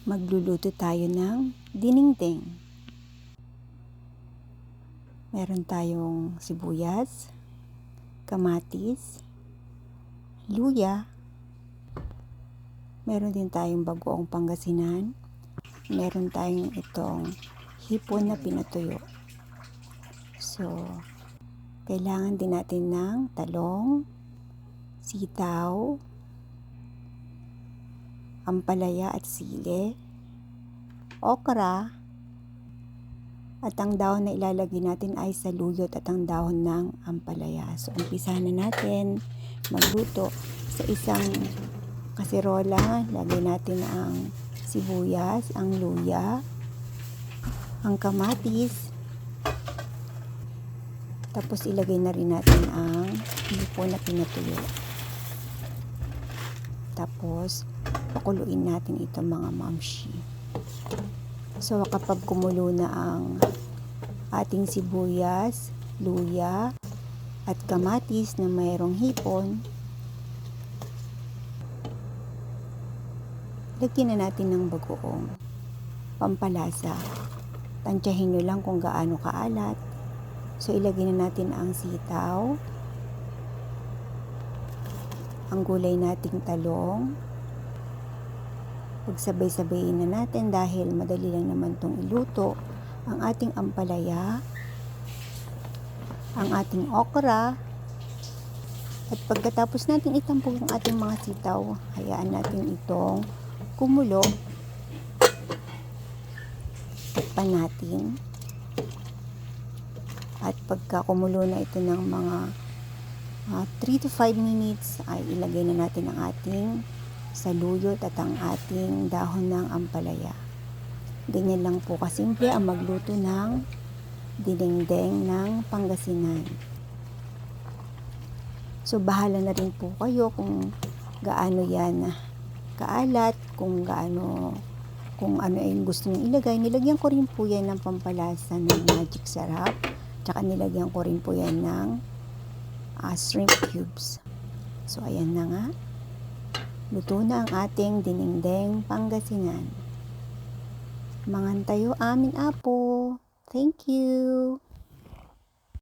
Magluluto tayo ng dinengdeng. Meron tayong sibuyas, kamatis, luya, meron din tayong bagoong Pangasinan, meron tayong itong hipon na pinatuyo. So, kailangan din natin ng talong, sitaw, ampalaya at sili, okra, at ang dahon na ilalagay natin ay saluyot at ang dahon ng ampalaya. So, umpisahan na natin magluto. Sa isang kaserola, lagay natin ang sibuyas, ang luya, ang kamatis, tapos ilagay na rin natin ang hipon na pinatuyo. Tapos, pakuluin natin ito mga mamshi. So, kapag kumulo na ang ating sibuyas, luya, at kamatis na mayroong hipon, lagyan na natin ng bagoong pampalasa. Tansyahin nyo lang kung gaano kaalat. So, ilagay na natin ang sitaw, ang gulay nating talong. Pagsabay-sabayin na natin dahil madali lang naman itong iluto. Ang ating ampalaya, ang ating okra, at pagkatapos natin itampog ang ating mga sitaw, hayaan natin itong kumulo. Takpan natin. At pagka kumulo na ito ng mga 3 to 5 minutes, ay ilagay na natin ang ating saluyot at ang ating dahon ng ampalaya. Ganyan lang po kasimple ang magluto ng dinengdeng ng Pangasinan. So, bahala na rin po kayo kung gaano yan kaalat, kung ano yung gusto nyo ilagay. Nilagyan ko rin po yan ng pampalasa ng magic sarap. Tsaka nilagyan ko rin po yan ng shrimp cubes. So, ayan na nga. Luto na ang ating dinengdeng Pangasinan. Mangantayo amin apo. Thank you.